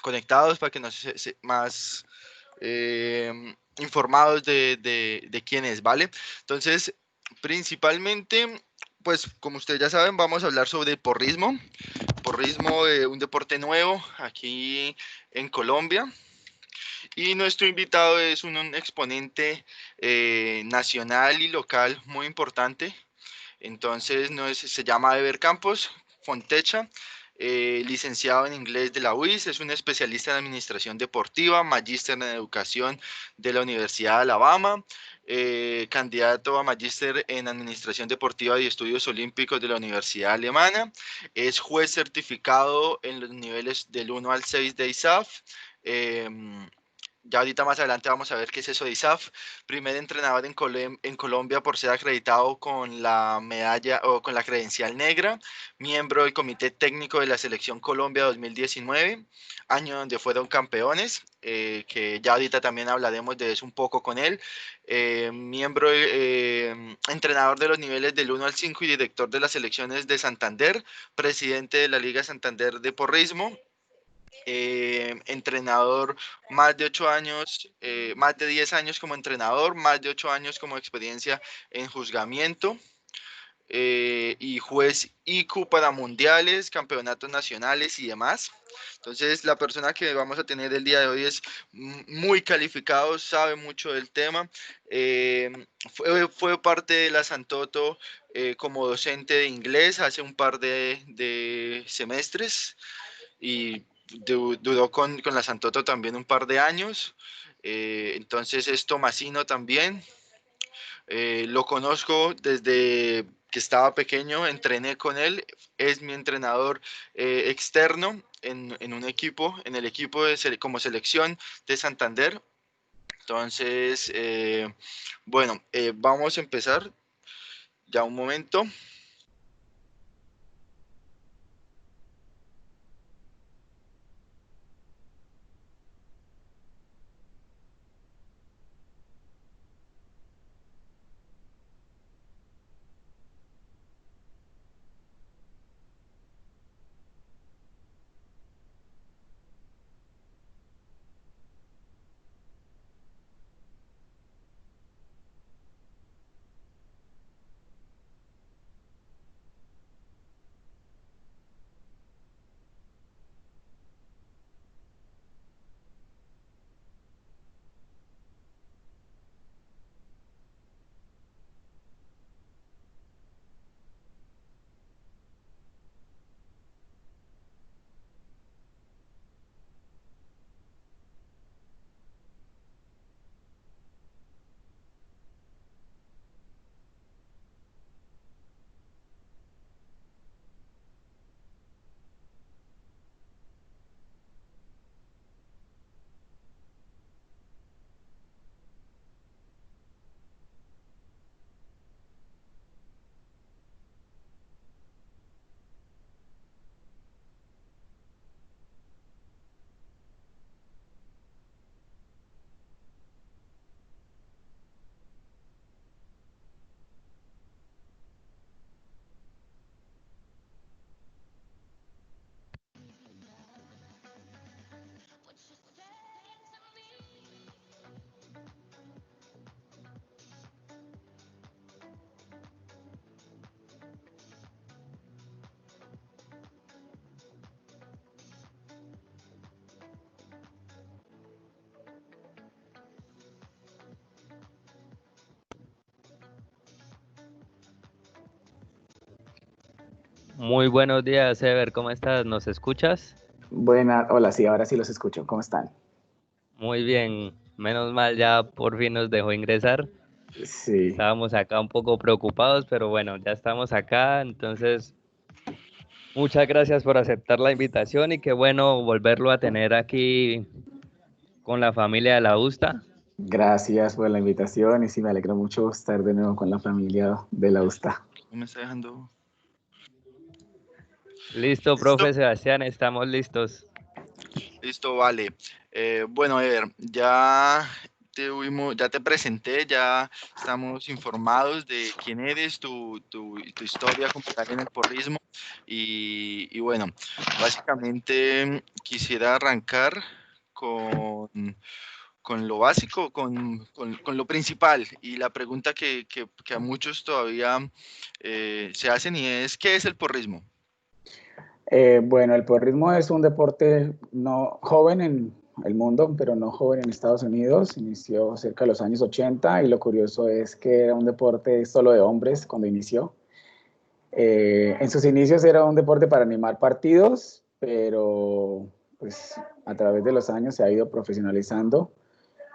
conectados, para que nos más informados de quién es, ¿vale? Entonces, principalmente, pues como ustedes ya saben, vamos a hablar sobre porrismo. Porrismo, un deporte nuevo aquí en Colombia. Y nuestro invitado es un exponente nacional y local muy importante. Entonces, se llama Ever Campos Fontecha, licenciado en inglés de la UIS, es un especialista en administración deportiva, magíster en educación de la Universidad de Alabama, candidato a magíster en administración deportiva y estudios olímpicos de la Universidad Alemana, es juez certificado en los niveles del 1 al 6 de ISAF. Ya ahorita más adelante vamos a ver qué es eso de ISAF. Primer entrenador en Colombia por ser acreditado con la medalla o con la credencial negra. Miembro del Comité Técnico de la Selección Colombia 2019, año donde fueron campeones, que ya ahorita también hablaremos de eso un poco con él. Miembro, entrenador de los niveles del 1 al 5 y director de las selecciones de Santander, presidente de la Liga Santander de Porrismo, entrenador más de 8 años, más de 10 años como entrenador, más de 8 años como experiencia en juzgamiento, y juez ICU para mundiales, campeonatos nacionales y demás. Entonces, la persona que vamos a tener el día de hoy es muy calificado, sabe mucho del tema. Fue parte de la Santoto como docente de inglés hace un par de semestres y duró con la Santoto también un par de años. Entonces es Tomasino también. Lo conozco desde que estaba pequeño, entrené con él, es mi entrenador externo en un equipo, en el equipo como selección de Santander. Entonces, bueno, vamos a empezar ya un momento. Muy buenos días, Ever, ¿cómo estás? ¿Nos escuchas? Buena, hola, sí, ahora sí los escucho. ¿Cómo están? Muy bien, menos mal ya por fin nos dejó ingresar. Sí, Estábamos acá un poco preocupados, pero bueno, ya estamos acá, entonces muchas gracias por aceptar la invitación y qué bueno volverlo a tener aquí con la familia de la USTA. gracias por la invitación y sí, me alegro mucho estar de nuevo con la familia de la USTA. ¿No me está dejando? Listo, ¿Listo? profe Sebastián, estamos listos. Listo, vale. Bueno, Eder, ya ya te presenté, ya estamos informados de quién eres, tu historia como tal en el porrismo. Y bueno, básicamente quisiera arrancar con lo básico, con lo principal. Y la pregunta que a muchos todavía se hacen y es, ¿qué es el porrismo? Bueno, el porrismo es un deporte no joven en el mundo, pero no joven en Estados Unidos. Inició cerca de los años 80 y lo curioso es que era un deporte solo de hombres cuando inició. En sus inicios era un deporte para animar partidos, pero pues a través de los años se ha ido profesionalizando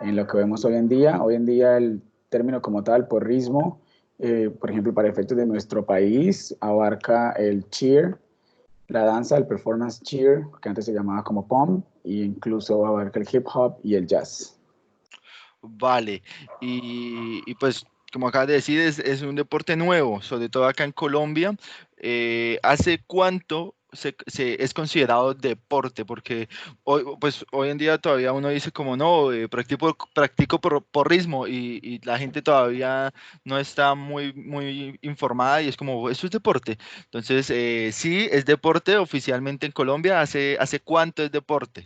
en lo que vemos hoy en día. Hoy en día el término como tal, porrismo, por ejemplo, para efectos de nuestro país, abarca el cheer, la danza, el performance cheer, que antes se llamaba como POM, e incluso abarca el hip hop y el jazz. Vale, y pues como acabas de decir, es un deporte nuevo, sobre todo acá en Colombia. ¿Hace cuánto es considerado deporte? Porque hoy en día todavía uno dice como no, practico porrismo y la gente todavía no está muy informada y es como, ¿eso es deporte? Entonces, sí, es deporte oficialmente en Colombia. ¿Hace cuánto es deporte?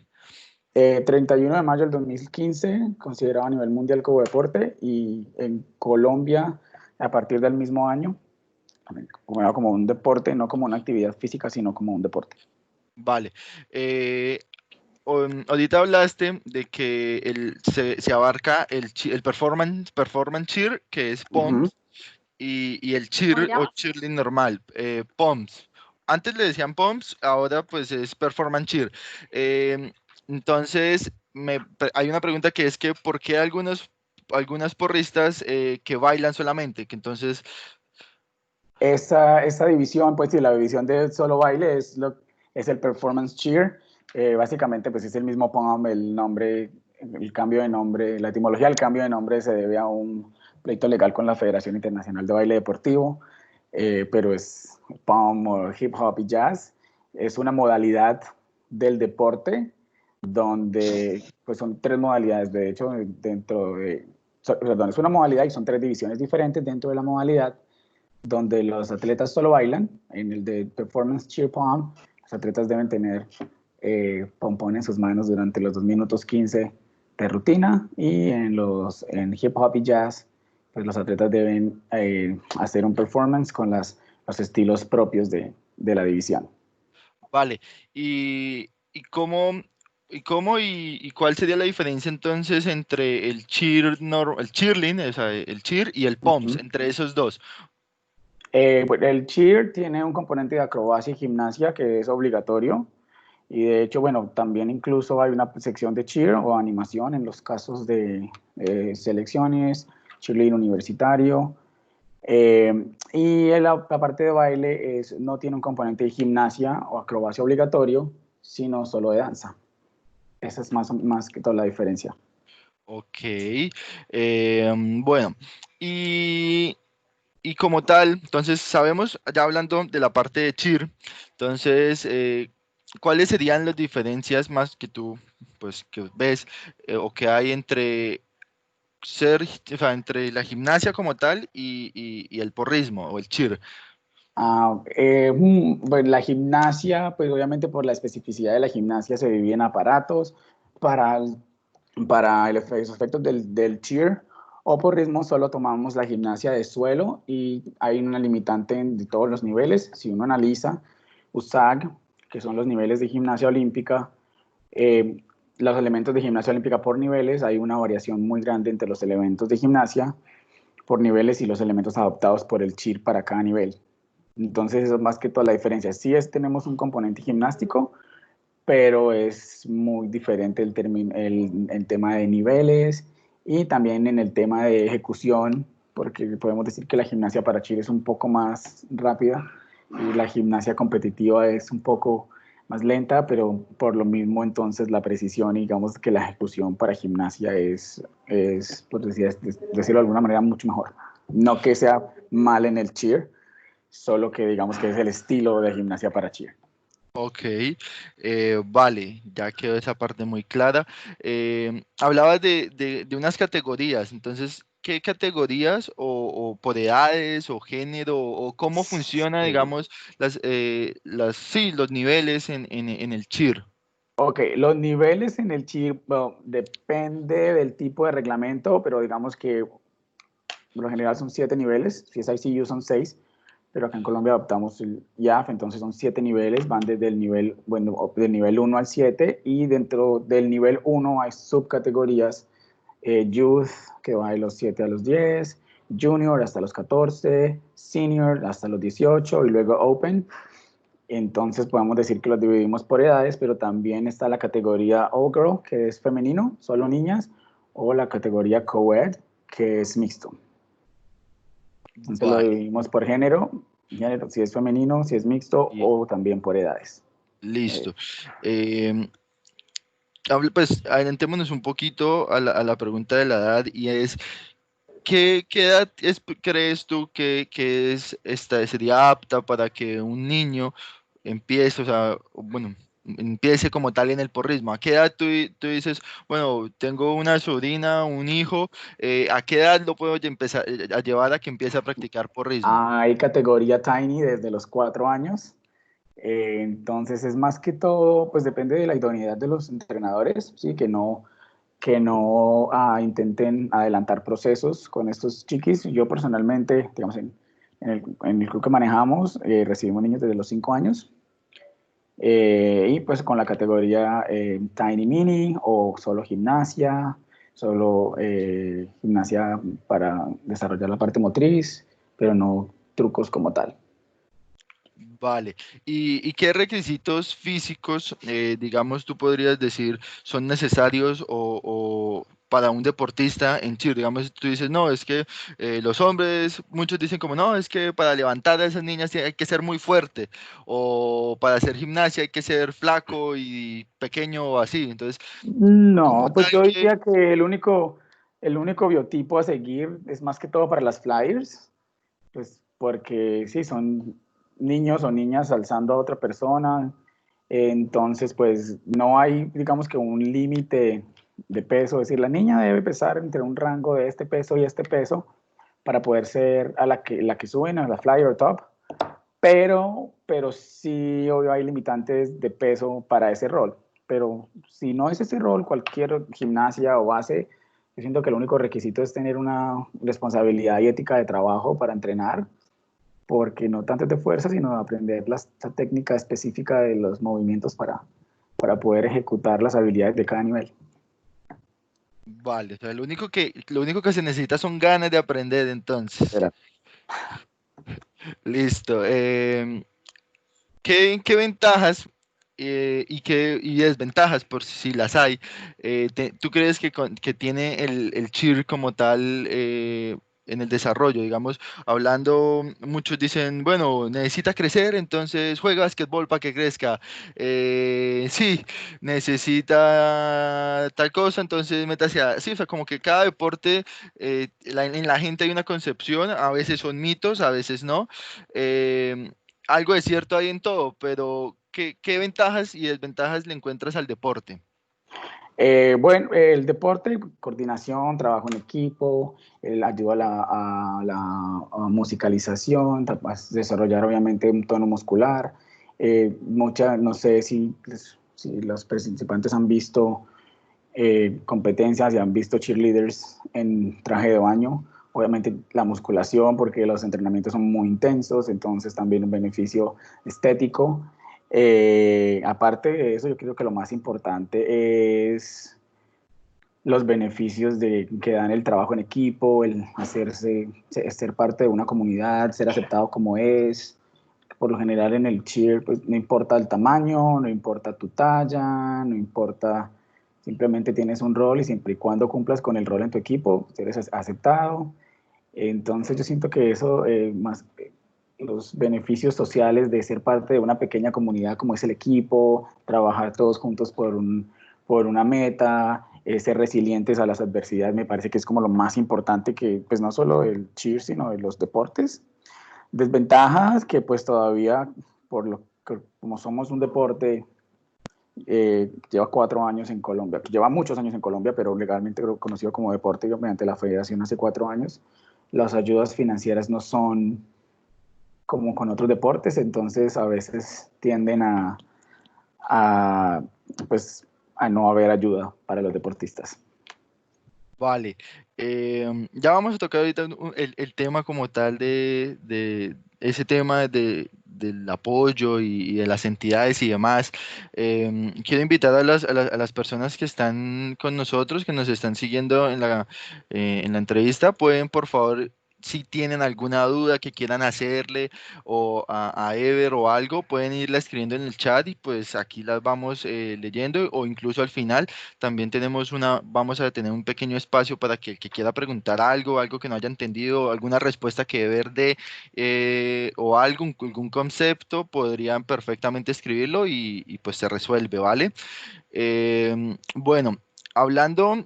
31 de mayo del 2015, considerado a nivel mundial como deporte, y en Colombia, a partir del mismo año, como un deporte, no como una actividad física, sino como un deporte. Vale. Ahorita hablaste de que se abarca el performance cheer, que es Uh -huh. POMS, y el cheer o cheerleading normal, POMS. Antes le decían POMS, ahora pues es performance cheer. Entonces, hay una pregunta que es que ¿por qué algunas porristas que bailan solamente? Que entonces, Esa división, pues sí, la división de solo baile es el performance cheer. Básicamente, pues es el mismo POM, el nombre, el cambio de nombre, la etimología del cambio de nombre se debe a un pleito legal con la Federación Internacional de Baile Deportivo, pero es POM o hip hop y jazz. Es una modalidad del deporte donde pues son tres modalidades, de hecho, perdón, es una modalidad y son tres divisiones diferentes dentro de la modalidad donde los atletas solo bailan. En el de Performance Cheer Pom, los atletas deben tener pompón en sus manos durante los 2 minutos 15 de rutina, y en hip hop y jazz, pues los atletas deben hacer un performance con los estilos propios de la división. vale. ¿Y cuál sería la diferencia entonces entre el cheerleading, o sea, el cheer y el Uh POMS, -huh. entre esos dos? Bueno, el cheer tiene un componente de acrobacia y gimnasia que es obligatorio. Y de hecho, bueno, también incluso hay una sección de cheer o animación en los casos de selecciones, cheerleading universitario. Y la parte de baile no tiene un componente de gimnasia o acrobacia obligatorio, sino solo de danza. Esa es más que toda la diferencia. Ok. Bueno, y, y como tal, entonces sabemos, ya hablando de la parte de cheer, entonces, ¿cuáles serían las diferencias más que tú, pues, que ves o que hay o sea, entre la gimnasia como tal y el porrismo o el cheer? Bueno, la gimnasia, pues obviamente por la especificidad de la gimnasia se divide en aparatos para, los efectos del cheer o por ritmo solo tomamos la gimnasia de suelo y hay una limitante de todos los niveles. Si uno analiza USAG, que son los niveles de gimnasia olímpica, eh, los elementos de gimnasia olímpica por niveles, hay una variación muy grande entre los elementos de gimnasia por niveles y los elementos adoptados por el cheer para cada nivel. Entonces, eso es más que toda la diferencia. Sí tenemos un componente gimnástico, pero es muy diferente el tema de niveles y también en el tema de ejecución, porque podemos decir que la gimnasia para Chile es un poco más rápida y la gimnasia competitiva es un poco más lenta, pero por lo mismo entonces la precisión y digamos que la ejecución para gimnasia es por decirlo de alguna manera, mucho mejor. No que sea mal en el cheer, solo que digamos que es el estilo de gimnasia para cheer. Ok, vale, ya quedó esa parte muy clara. Hablabas de unas categorías, entonces, ¿qué categorías o por edades o género o cómo funciona, Sí. digamos, sí, los niveles en el cheer? Ok, los niveles en el chip, bueno, depende del tipo de reglamento, pero digamos que por lo general son 7 niveles. Si es ICU son 6, pero acá en Colombia adoptamos el IAF, entonces son 7 niveles, van desde el nivel, bueno, del nivel 1 al 7, y dentro del nivel 1 hay subcategorías, Youth, que va de los 7 a los 10, Junior hasta los 14, Senior hasta los 18, y luego Open. Entonces podemos decir que los dividimos por edades, pero también está la categoría All Girl, que es femenino, solo niñas, o la categoría Co-Ed, que es mixto. Entonces lo Vale, dividimos por género, si es femenino, si es mixto, y o también por edades. Eh, listo. Em, pues adelantémonos un poquito a la pregunta de la edad y es, ¿qué edad crees tú que sería apta para que un niño empiece, o sea, bueno, empiece como tal en el porrismo? ¿A qué edad tú dices, bueno, tengo una sobrina, un hijo, ¿a qué edad lo puedo empezar a llevar a que empiece a practicar porrismo? Hay categoría Tiny desde los 4 años. Entonces es más que todo, pues depende de la idoneidad de los entrenadores, ¿sí? Que no intenten adelantar procesos con estos chiquis. Yo personalmente, digamos, en el club que manejamos, recibimos niños desde los 5 años, y pues con la categoría Tiny Mini o solo gimnasia para desarrollar la parte motriz, pero no trucos como tal. Vale. ¿Y qué requisitos físicos, digamos, tú podrías decir son necesarios o para un deportista en cheer? Digamos, tú dices, no, es que los hombres, muchos dicen como, no, es que para levantar a esas niñas hay que ser muy fuerte, o para hacer gimnasia hay que ser flaco y pequeño o así. Entonces, como No, pues tal yo que, diría que el único biotipo a seguir es más que todo para las flyers, pues porque sí, son niños o niñas alzando a otra persona, entonces pues no hay, digamos que un límite de peso, es decir, la niña debe pesar entre un rango de este peso y este peso para poder ser a la que suben a la flyer top, pero sí, obvio, hay limitantes de peso para ese rol. Pero si no es ese rol, cualquier gimnasia o base, yo siento que el único requisito es tener una responsabilidad y ética de trabajo para entrenar, porque no tanto es de fuerza, sino de aprender la técnica específica de los movimientos para poder ejecutar las habilidades de cada nivel. vale, o sea, lo único que se necesita son ganas de aprender entonces. Espera. Listo. ¿Qué ventajas y desventajas, por si las hay, tú crees que tiene el cheer como tal en el desarrollo? Digamos, hablando, muchos dicen, bueno, necesita crecer, entonces juega basquetbol para que crezca. Sí, necesita tal cosa, entonces métase a... Sí, o sea, como que cada deporte, en la gente hay una concepción, a veces son mitos, a veces no. Algo de cierto hay en todo, pero ¿qué ventajas y desventajas le encuentras al deporte? Bueno, el deporte, coordinación, trabajo en equipo, ayuda a la musicalización, desarrollar obviamente un tono muscular. No sé si los participantes han visto competencias y han visto cheerleaders en traje de baño. Obviamente la musculación, porque los entrenamientos son muy intensos, entonces también un beneficio estético. Aparte de eso, yo creo que lo más importante es los beneficios que dan el trabajo en equipo, el ser parte de una comunidad, ser aceptado como es. Por lo general en el cheer, pues no importa el tamaño, no importa tu talla, no importa, simplemente tienes un rol y siempre y cuando cumplas con el rol en tu equipo, eres aceptado. Entonces yo siento que eso, más los beneficios sociales de ser parte de una pequeña comunidad como es el equipo, trabajar todos juntos por una meta, ser resilientes a las adversidades, me parece que es como lo más importante que, pues no solo el cheer, sino de los deportes. Desventajas que pues todavía, por lo como somos un deporte, lleva 4 años en Colombia, lleva muchos años en Colombia, pero legalmente conocido como deporte mediante la federación hace 4 años, las ayudas financieras no son como con otros deportes, entonces a veces tienden a, pues, a no haber ayuda para los deportistas. Vale, ya vamos a tocar ahorita el tema como tal de ese tema del apoyo y de las entidades y demás. Quiero invitar a las personas que están con nosotros, que nos están siguiendo en la entrevista, pueden por favor, si tienen alguna duda que quieran hacerle o a Ever o algo, pueden irla escribiendo en el chat y pues aquí las vamos leyendo o incluso al final. También vamos a tener un pequeño espacio para que el que quiera preguntar algo, algo que no haya entendido, alguna respuesta que ver o algún concepto, podrían perfectamente escribirlo y pues se resuelve, ¿vale? Bueno, hablando,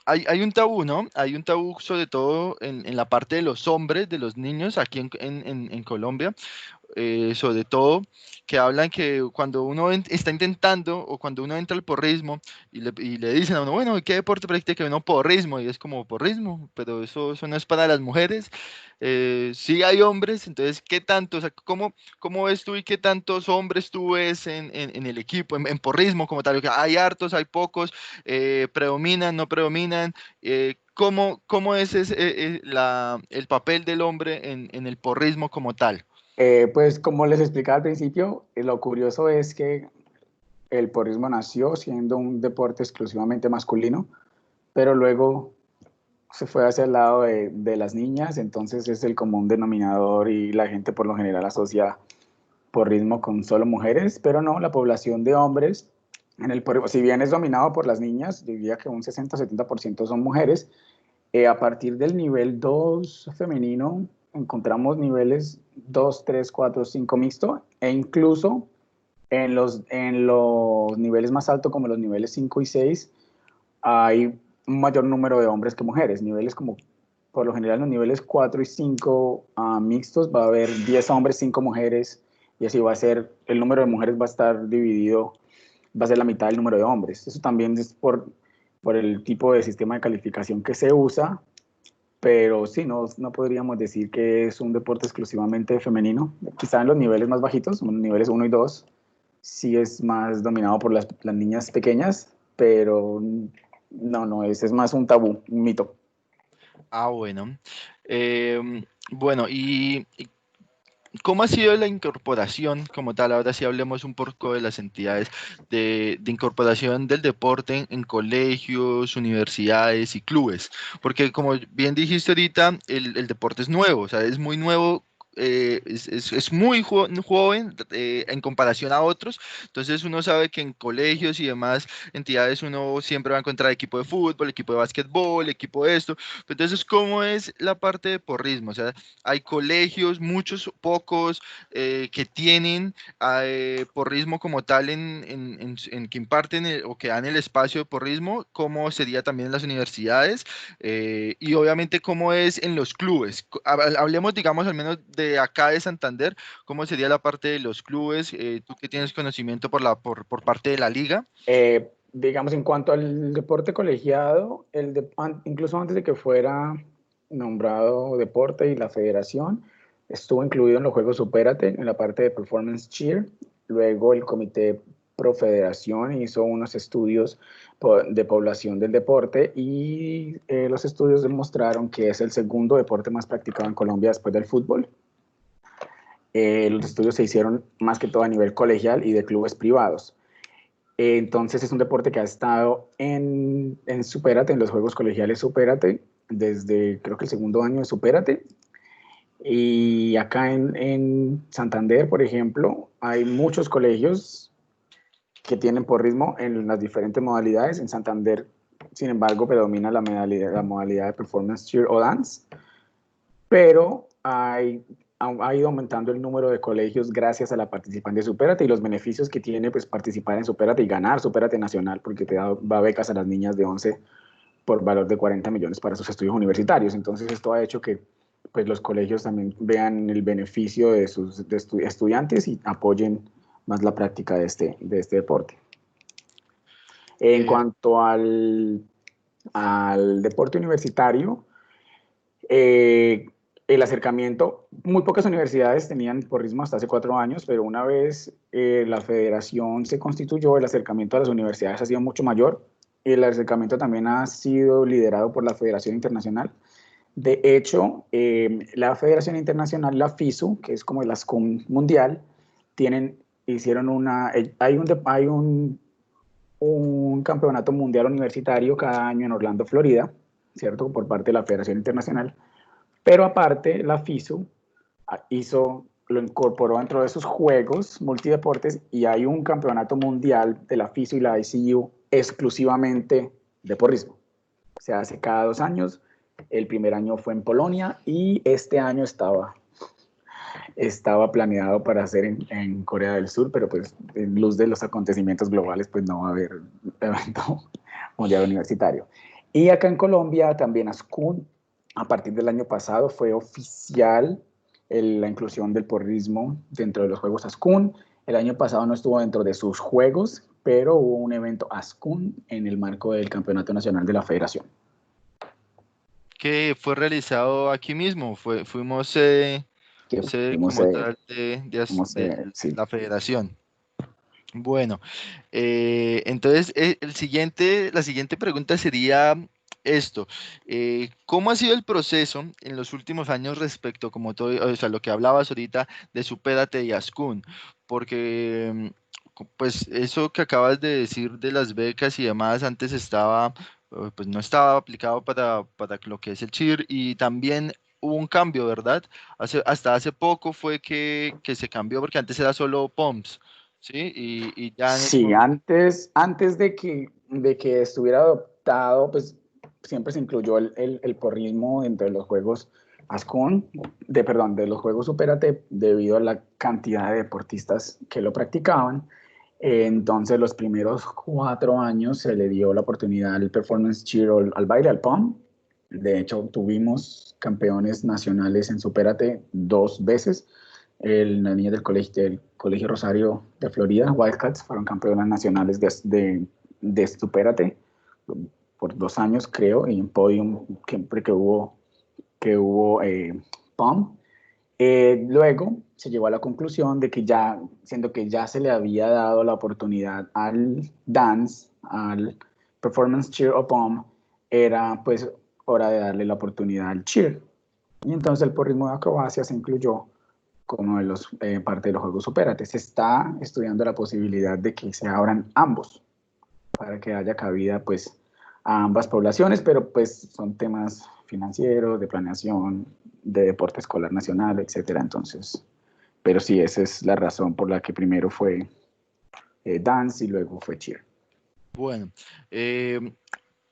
hay un tabú, ¿no? Hay un tabú sobre todo en la parte de los hombres, de los niños aquí en Colombia, sobre todo, que hablan que cuando uno está intentando o cuando uno entra al porrismo y le dicen a uno, bueno, ¿qué deporte practica uno? Porrismo, y es como porrismo, pero eso no es para las mujeres. Sí hay hombres, entonces, ¿qué tanto? O sea, ¿cómo ves tú y qué tantos hombres tú ves en el equipo, en porrismo como tal? ¿Hay hartos, hay pocos? ¿Predominan, no predominan? ¿Cómo es el papel del hombre en el porrismo como tal? Pues como les explicaba al principio, lo curioso es que el porrismo nació siendo un deporte exclusivamente masculino, pero luego se fue hacia el lado de las niñas, entonces es el común denominador y la gente por lo general asocia porrismo con solo mujeres, pero no, la población de hombres en el porrismo, si bien es dominado por las niñas, diría que un 60-70% son mujeres. A partir del nivel 2 femenino encontramos niveles 2, 3, 4, 5 mixto e incluso en los niveles más altos como los niveles 5 y 6 hay un mayor número de hombres que mujeres. Niveles como, por lo general, en los niveles 4 y 5 mixtos va a haber 10 hombres, 5 mujeres, y así va a ser, el número de mujeres va a estar dividido, va a ser la mitad del número de hombres. Eso también es por el tipo de sistema de calificación que se usa, pero sí, no podríamos decir que es un deporte exclusivamente femenino. Quizá en los niveles más bajitos, en los niveles 1 y 2, sí es más dominado por las niñas pequeñas, pero no, ese es más un tabú, un mito. Ah, bueno. Bueno, y ¿cómo ha sido la incorporación como tal? Ahora sí hablemos un poco de las entidades de incorporación del deporte en colegios, universidades y clubes. Porque como bien dijiste ahorita, el deporte es nuevo, o sea, es muy nuevo. Es muy joven en comparación a otros, entonces uno sabe que en colegios y demás entidades uno siempre va a encontrar equipo de fútbol, equipo de básquetbol, equipo de esto. Entonces, ¿cómo es la parte de porrismo? O sea, hay colegios, muchos, pocos, que tienen porrismo como tal en que imparten o que dan el espacio de porrismo, cómo sería también en las universidades y obviamente cómo es en los clubes. Hablemos, digamos, al menos de acá de Santander, cómo sería la parte de los clubes, tú que tienes conocimiento por parte de la liga. Digamos, en cuanto al deporte colegiado, incluso antes de que fuera nombrado deporte y la federación, estuvo incluido en los Juegos Supérate, en la parte de Performance Cheer. Luego el Comité Pro Federación hizo unos estudios de población del deporte y los estudios demostraron que es el segundo deporte más practicado en Colombia después del fútbol. Los estudios se hicieron más que todo a nivel colegial y de clubes privados. Entonces es un deporte que ha estado en Supérate, en los Juegos Colegiales Supérate, desde creo que el segundo año de Supérate. Y acá en Santander, por ejemplo, hay muchos colegios que tienen porrismo en las diferentes modalidades. En Santander, sin embargo, predomina la modalidad de performance cheer o dance, pero ha ido aumentando el número de colegios gracias a la participación de Supérate y los beneficios que tiene pues, participar en Supérate y ganar Supérate Nacional, porque da becas a las niñas de 11 por valor de 40 millones para sus estudios universitarios. Entonces esto ha hecho que pues, los colegios también vean el beneficio de sus estudiantes y apoyen más la práctica de este deporte. En cuanto al deporte universitario, el acercamiento, muy pocas universidades tenían porrismo hasta hace 4 años, pero una vez la federación se constituyó, el acercamiento a las universidades ha sido mucho mayor. El acercamiento también ha sido liderado por la Federación Internacional. De hecho, la Federación Internacional, la FISU, que es como el ASCUN mundial, hay un campeonato mundial universitario cada año en Orlando, Florida, ¿cierto? Por parte de la Federación Internacional. Pero aparte, la FISU lo incorporó dentro de sus juegos multideportes y hay un campeonato mundial de la FISU y la ICU exclusivamente de porrismo. Se hace cada 2 años. El primer año fue en Polonia y este año estaba planeado para hacer en Corea del Sur, pero pues en luz de los acontecimientos globales, pues no va a haber evento mundial universitario. Y acá en Colombia también ASCUN, a partir del año pasado, fue oficial la inclusión del porrismo dentro de los Juegos ASCUN. El año pasado no estuvo dentro de sus Juegos, pero hubo un evento ASCUN en el marco del Campeonato Nacional de la Federación. Que fue realizado aquí mismo, fuimos como tal de sí. la federación. Bueno, entonces la siguiente pregunta sería esto. ¿Cómo ha sido el proceso en los últimos años respecto, como todo, o sea, lo que hablabas ahorita de Supérate y ASCUN? Porque, pues, eso que acabas de decir de las becas y demás, antes pues no estaba aplicado para lo que es el cheer y también hubo un cambio, ¿verdad? Hasta hace poco fue que se cambió porque antes era solo POMS. Sí, y ya en ese Sí, momento. antes de que estuviera adoptado, pues siempre se incluyó el porrismo dentro de los juegos ASCUN, de los juegos Supérate, debido a la cantidad de deportistas que lo practicaban. Entonces, los primeros 4 años se le dio la oportunidad al performance cheer, al baile, al pom. De hecho, tuvimos campeones nacionales en Supérate 2 veces. Las niñas del colegio Rosario de Florida, Wildcats, fueron campeonas nacionales de Supérate por 2 años, creo, y en podium siempre que hubo POM. Luego se llegó a la conclusión de que siendo que ya se le había dado la oportunidad al dance, al performance cheer o POM, era pues hora de darle la oportunidad al cheer. Y entonces el porrismo de acrobacia se incluyó como parte de los Juegos Supérate. Se está estudiando la posibilidad de que se abran ambos para que haya cabida pues a ambas poblaciones, pero pues son temas financieros, de planeación, de deporte escolar nacional, etcétera. Entonces, pero sí, esa es la razón por la que primero fue dance y luego fue cheer. Bueno,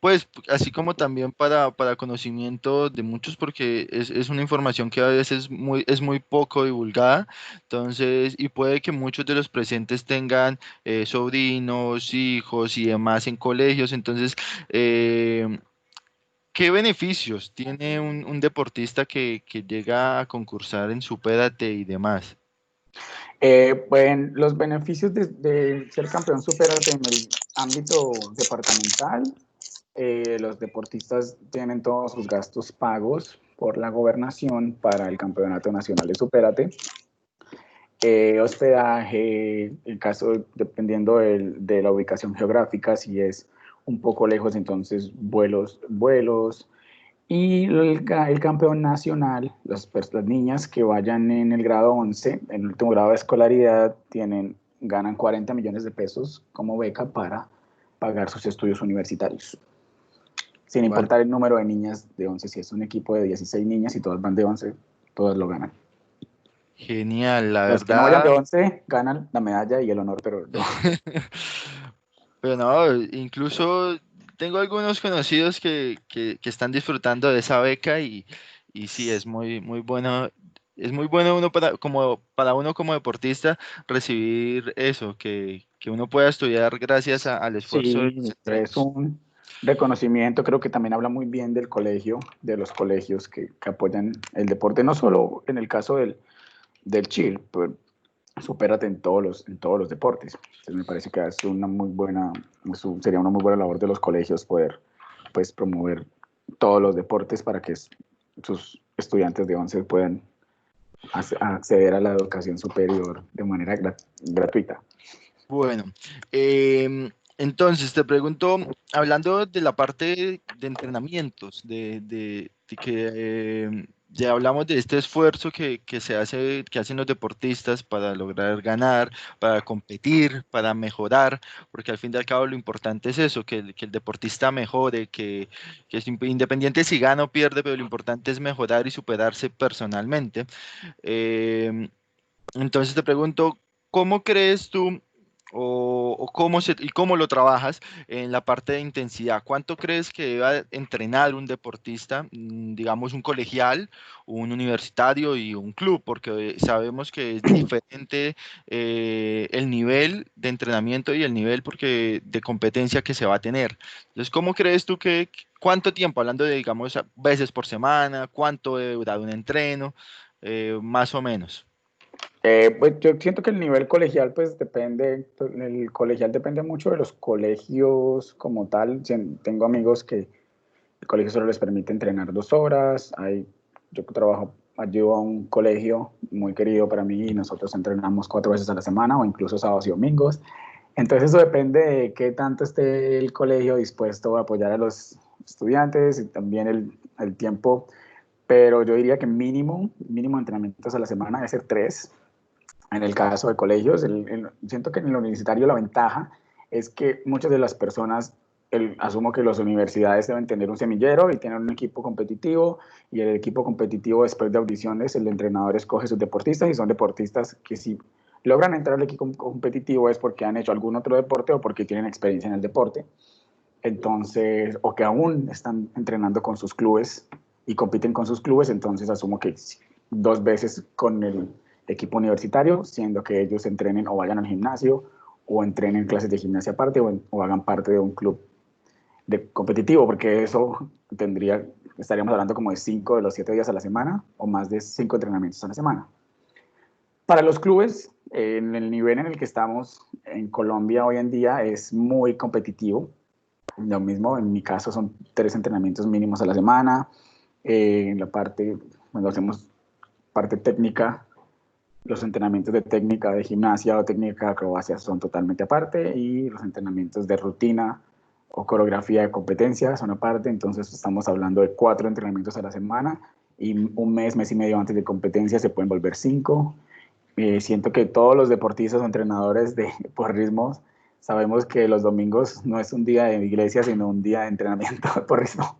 pues así como también para conocimiento de muchos, porque es una información que a veces es muy poco divulgada, entonces, y puede que muchos de los presentes tengan sobrinos, hijos y demás en colegios, entonces, ¿qué beneficios tiene un deportista que llega a concursar en Supérate y demás? Bueno, los beneficios de ser campeón Supérate en el ámbito departamental, los deportistas tienen todos sus gastos pagos por la gobernación para el Campeonato Nacional de Supérate. Hospedaje, en caso, dependiendo de la ubicación geográfica, si es un poco lejos, entonces vuelos. Y el campeón nacional, las niñas que vayan en el grado 11, en el último grado de escolaridad, ganan 40 millones de pesos como beca para pagar sus estudios universitarios. Sin importar el número de niñas de 11, si es un equipo de 16 niñas y todas van de 11, todas lo ganan. Genial, la Los que no vayan de verdad. 11 ganan la medalla y el honor, pero no. Pero no, incluso tengo algunos conocidos que están disfrutando de esa beca y sí, muy bueno. Es muy bueno para uno como deportista recibir eso, que uno pueda estudiar gracias al esfuerzo de los Sí, es entrenos. un reconocimiento, creo que también habla muy bien del colegio, de los colegios que apoyan el deporte, no solo en el caso del cheer, supérate en todos los deportes. Entonces me parece que es una muy buena, sería una muy buena labor de los colegios poder pues promover todos los deportes para que sus estudiantes de 11 puedan acceder a la educación superior de manera gratuita. Bueno, entonces te pregunto, hablando de la parte de entrenamientos, de que ya hablamos de este esfuerzo que se hace, que hacen los deportistas para lograr ganar, para competir, para mejorar, porque al fin y al cabo lo importante es eso, que el deportista mejore, que es independiente si gana o pierde, pero lo importante es mejorar y superarse personalmente. Em, entonces te pregunto, ¿cómo crees tú o cómo lo trabajas en la parte de intensidad? ¿Cuánto crees que debe entrenar un deportista, digamos un colegial, un universitario y un club? Porque sabemos que es diferente el nivel de entrenamiento y el nivel de competencia que se va a tener. Entonces, ¿cómo crees tú cuánto tiempo, hablando de, digamos, veces por semana, cuánto debe durar un entreno, más o menos? Pues yo siento que el nivel colegial, pues depende, el colegial depende mucho de los colegios como tal. Tengo amigos que el colegio solo les permite entrenar 2 horas. Yo trabajo, ayudo a un colegio muy querido para mí y nosotros entrenamos 4 veces a la semana o incluso sábados y domingos. Entonces eso depende de qué tanto esté el colegio dispuesto a apoyar a los estudiantes y también el tiempo, pero yo diría que mínimo entrenamientos a la semana debe ser 3. En el caso de colegios, siento que en el universitario la ventaja es que muchas de las personas, asumo que las universidades deben tener un semillero y tener un equipo competitivo, y el equipo competitivo después de audiciones, el entrenador escoge sus deportistas y son deportistas que si logran entrar al equipo competitivo es porque han hecho algún otro deporte o porque tienen experiencia en el deporte. Entonces, o que aún están entrenando con sus clubes y compiten con sus clubes, entonces asumo que 2 veces con el equipo universitario, siendo que ellos entrenen o vayan al gimnasio o entrenen clases de gimnasia aparte o hagan parte de un club competitivo, porque eso estaríamos hablando como de 5 de los 7 días a la semana o más de 5 entrenamientos a la semana. Para los clubes, en el nivel en el que estamos en Colombia hoy en día es muy competitivo. Lo mismo, en mi caso son 3 entrenamientos mínimos a la semana. En la parte, cuando hacemos parte técnica, los entrenamientos de técnica de gimnasia o técnica de acrobacia son totalmente aparte y los entrenamientos de rutina o coreografía de competencia son aparte. Entonces estamos hablando de 4 entrenamientos a la semana y un mes y medio antes de competencia se pueden volver 5. Siento que todos los deportistas o entrenadores de porrismo sabemos que los domingos no es un día de iglesia, sino un día de entrenamiento de porrismo.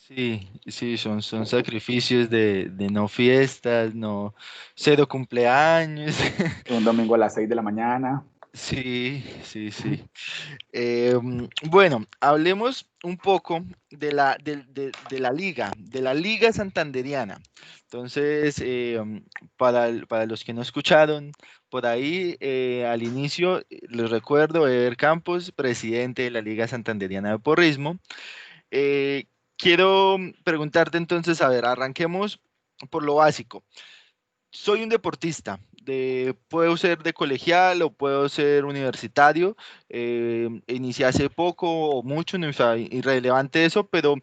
Sí, sí, son sacrificios de no fiestas, no, cero cumpleaños. Un domingo a las 6 de la mañana. Sí, sí, sí. Bueno, hablemos un poco de la Liga Santanderiana. Entonces, para los que no escucharon, por ahí al inicio les recuerdo, Eder Campos, presidente de la Liga Santanderiana de Porrismo. Quiero preguntarte entonces, a ver, arranquemos por lo básico. Soy un deportista, puedo ser de colegial o puedo ser universitario. Inicié hace poco o mucho, no, o sea, irrelevante eso, pero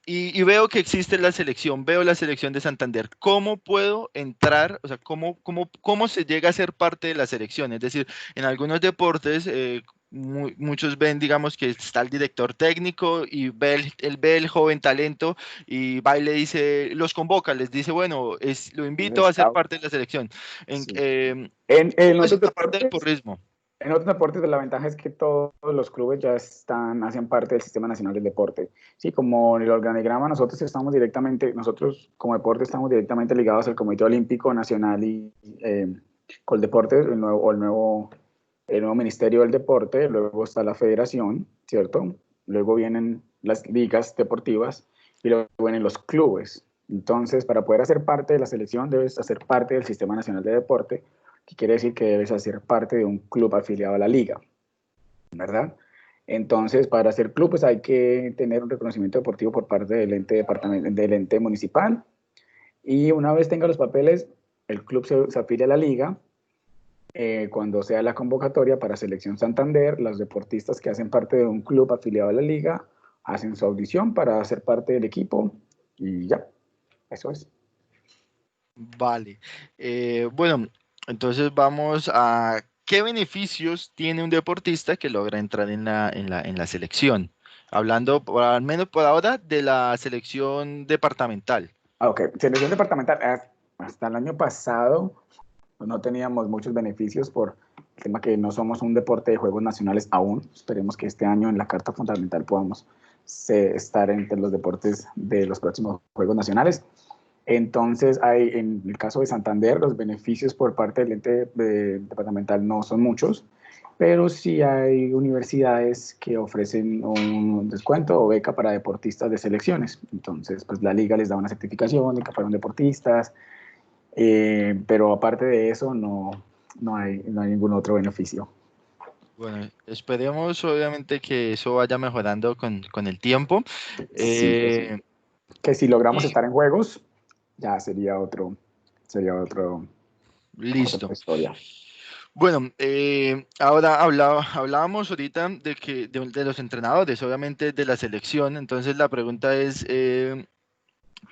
y veo que existe la selección, veo la selección de Santander. ¿Cómo puedo entrar? O sea, ¿cómo se llega a ser parte de la selección? Es decir, en algunos deportes, muchos ven, digamos, que está el director técnico y él ve el joven talento y va y le dice, los convoca, les dice, bueno, lo invito a ser Scout. parte de la selección. Sí. En ¿Cómo es otros esta parte del deportes, porrismo? la ventaja es que todos los clubes ya hacen parte del Sistema Nacional del Deporte. Sí, como en el organigrama nosotros como deporte estamos directamente ligados al Comité Olímpico Nacional y Coldeportes, el nuevo Ministerio del Deporte, luego está la Federación, ¿cierto? Luego vienen las ligas deportivas y luego vienen los clubes. Entonces, para poder hacer parte de la selección, debes hacer parte del Sistema Nacional de Deporte, que quiere decir que debes hacer parte de un club afiliado a la liga, ¿verdad? Entonces, para ser club, pues hay que tener un reconocimiento deportivo por parte del ente municipal. Y una vez tenga los papeles, el club se afilia a la liga. Cuando sea la convocatoria para Selección Santander, los deportistas que hacen parte de un club afiliado a la liga hacen su audición para ser parte del equipo y ya, eso es. Vale. Bueno, entonces vamos a qué beneficios tiene un deportista que logra entrar en la selección. Hablando, al menos por ahora, de la selección departamental. Ok, selección departamental. Hasta el año pasado no teníamos muchos beneficios por el tema que no somos un deporte de juegos nacionales aún. Esperemos que este año en la Carta Fundamental podamos estar entre los deportes de los próximos Juegos Nacionales. Entonces, en el caso de Santander, los beneficios por parte del ente departamental no son muchos, pero sí hay universidades que ofrecen un descuento o beca para deportistas de selecciones. Entonces, pues la liga les da una certificación de que fueron deportistas, pero aparte de eso no hay ningún otro beneficio. Bueno, esperemos obviamente que eso vaya mejorando con el tiempo. Sí, que si logramos estar en juegos, ya otra Listo. historia. Bueno, ahora hablábamos ahorita de los entrenadores, obviamente de la selección. Entonces la pregunta es,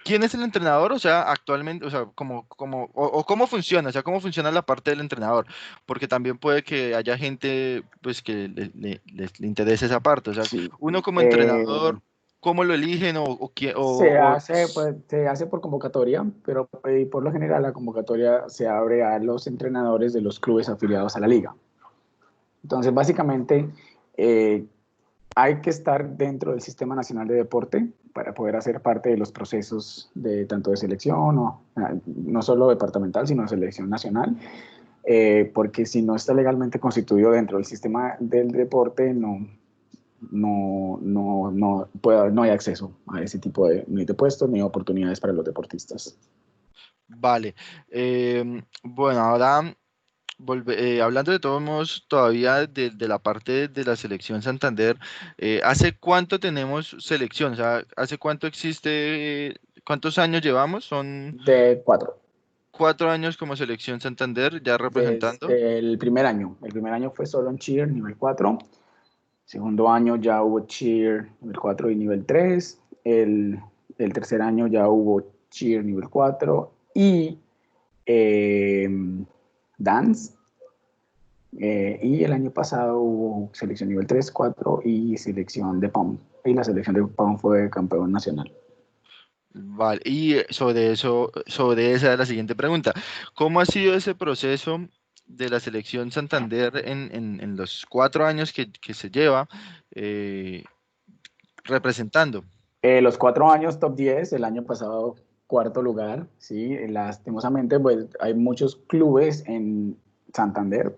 ¿quién es el entrenador? O sea, actualmente, o sea, o cómo funciona, o sea, cómo funciona la parte del entrenador, porque también puede que haya gente, pues, que le interese esa parte. O sea, Sí. uno como entrenador, ¿cómo lo eligen Se hace por convocatoria, pero por lo general la convocatoria se abre a los entrenadores de los clubes afiliados a la liga. Entonces, básicamente, eh, hay que estar dentro del Sistema Nacional de Deporte para poder hacer parte de los procesos de tanto de selección, no solo departamental, sino de selección nacional, porque si no está legalmente constituido dentro del sistema del deporte, no hay acceso a ese tipo ni de puestos ni oportunidades para los deportistas. Vale. Bueno, ahora hablando de todos modos todavía de la parte de la selección Santander, ¿hace cuánto tenemos selección? O sea, ¿hace cuánto existe? ¿Cuántos años llevamos? Son De 4. 4 años como selección Santander ya representando. Desde el primer año. El primer año fue solo en cheer nivel 4. Segundo año ya hubo cheer nivel 4 y nivel 3. El tercer año ya hubo cheer nivel 4 y eh, dance. Y el año pasado hubo selección nivel 3, 4 y selección de POM. Y la selección de POM fue campeón nacional. Vale, y sobre esa es la siguiente pregunta. ¿Cómo ha sido ese proceso de la selección Santander en los 4 años que se lleva eh, representando? Los 4 años top 10, el año pasado cuarto lugar, ¿sí? Lastimosamente, pues hay muchos clubes en Santander,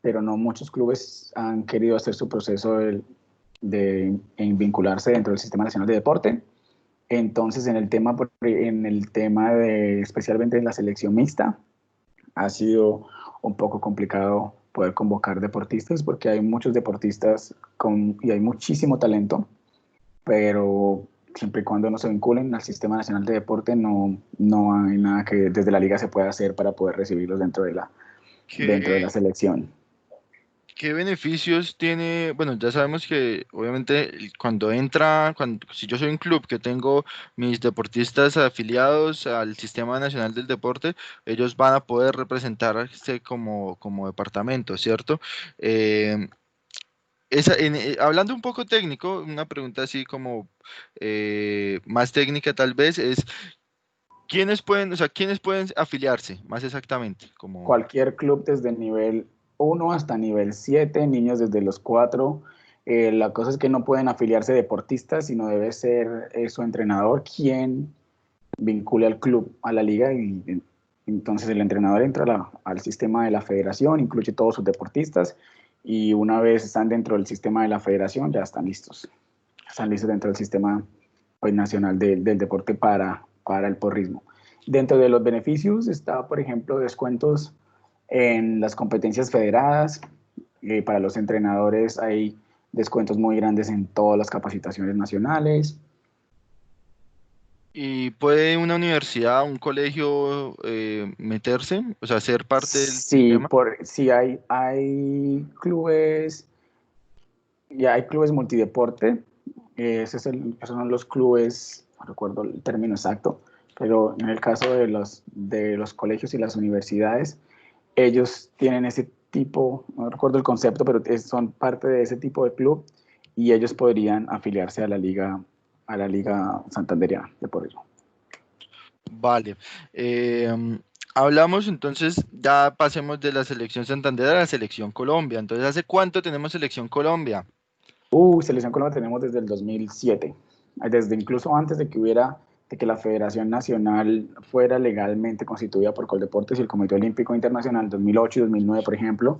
pero no muchos clubes han querido hacer su proceso en vincularse dentro del Sistema Nacional de Deporte. Entonces, en el tema especialmente en la selección mixta, ha sido un poco complicado poder convocar deportistas porque hay muchos deportistas y hay muchísimo talento, pero siempre y cuando no se vinculen al Sistema Nacional de Deporte, no hay nada que desde la liga se pueda hacer para poder recibirlos dentro de ¿Qué, la selección. qué beneficios tiene? Bueno, ya sabemos que obviamente si yo soy un club que tengo mis deportistas afiliados al Sistema Nacional del Deporte, ellos van a poder representarse como departamento, ¿cierto? Eh, hablando un poco técnico, una pregunta así como más técnica tal vez es, ¿quiénes pueden afiliarse más exactamente? Como, Cualquier club desde el nivel 1 hasta nivel 7, niños desde los 4. La cosa es que no pueden afiliarse deportistas, sino debe ser su entrenador quien vincule al club a la liga y entonces el entrenador entra al sistema de la federación, incluye todos sus deportistas y una vez están dentro del sistema de la federación ya están listos dentro del sistema pues, nacional del deporte para el porrismo. Dentro de los beneficios está, por ejemplo, descuentos en las competencias federadas. Para los entrenadores hay descuentos muy grandes en todas las capacitaciones nacionales. ¿Y puede una universidad, un colegio meterse, o sea, ser parte del Sí, sistema? sí hay clubes, ya hay clubes multideporte. Esos son los clubes, no recuerdo el término exacto, pero en el caso de los colegios y las universidades, ellos tienen ese tipo, no recuerdo el concepto, pero son parte de ese tipo de club y ellos podrían afiliarse a la Liga Santandereana de Porrillo. Vale. Hablamos entonces, ya pasemos de la selección Santander a la selección Colombia. Entonces, ¿hace cuánto tenemos selección Colombia? Selección Colombia tenemos desde el 2007, desde incluso antes de que la Federación Nacional fuera legalmente constituida por Coldeportes y el Comité Olímpico Internacional, 2008 y 2009, por ejemplo,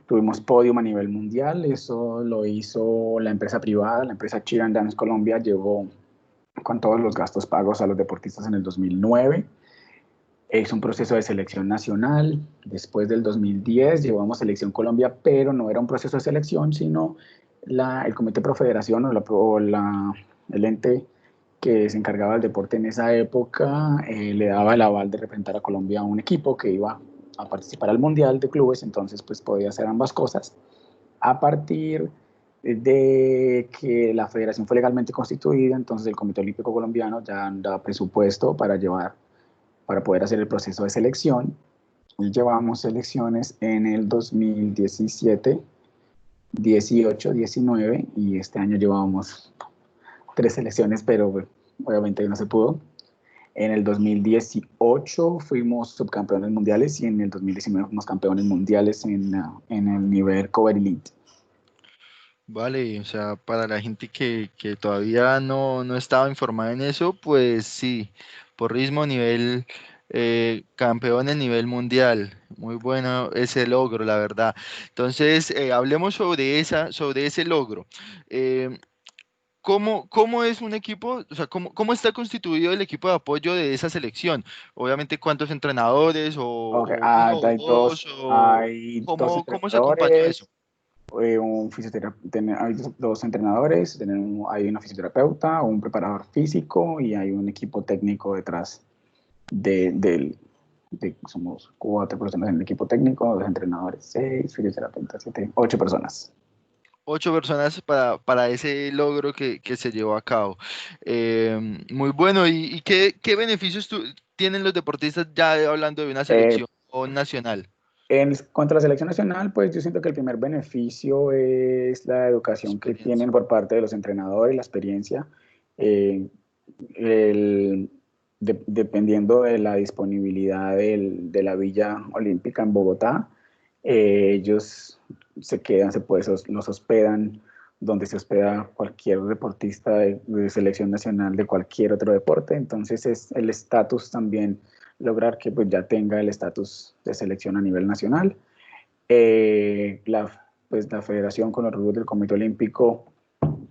tuvimos podium a nivel mundial. Eso lo hizo la empresa privada, la empresa Cheer and Dance Colombia, llevó con todos los gastos pagos a los deportistas en el 2009. Es un proceso de selección nacional. Después del 2010 llevamos selección Colombia, pero no era un proceso de selección, sino el Comité Profederación el ente que se encargaba del deporte en esa época le daba el aval de representar a Colombia a un equipo que iba a participar al Mundial de Clubes, entonces pues podía hacer ambas cosas. A partir de que la federación fue legalmente constituida, entonces el Comité Olímpico Colombiano ya daba presupuesto para poder hacer el proceso de selección. Y llevamos selecciones en el 2017, 18, 19 y este año llevábamos 3 selecciones, pero obviamente no se pudo. En el 2018 fuimos subcampeones mundiales y en el 2019 fuimos campeones mundiales en el nivel Cover Elite. Vale, o sea, para la gente que todavía no estaba informada en eso, pues sí, porrismo nivel campeón a nivel mundial. Muy bueno ese logro, la verdad. Entonces, hablemos sobre ese logro. Eh, ¿Cómo es un equipo? O sea, ¿cómo está constituido el equipo de apoyo de esa selección? Obviamente, ¿cuántos entrenadores Okay, o uno o dos? O hay dos ¿cómo se acompaña eso? entrenadores, hay dos entrenadores, hay una fisioterapeuta, un preparador físico y hay un equipo técnico detrás somos 4 personas en el equipo técnico, 2 entrenadores, 6 fisioterapeutas, 7, 8 personas. 8 personas para ese logro que se llevó a cabo. Muy bueno. ¿Y qué beneficios tienen los deportistas ya hablando de una Eh, selección nacional? En cuanto a la selección nacional, pues yo siento que el primer beneficio es la educación que Experiencia. tienen por parte de los entrenadores, la experiencia. Eh, Dependiendo de la disponibilidad de la Villa Olímpica en Bogotá, ellos se quedan, los hospedan donde se hospeda cualquier deportista de selección nacional de cualquier otro deporte. Entonces es el estatus también, lograr que pues ya tenga el estatus de selección a nivel nacional. Pues la federación con los recursos del Comité Olímpico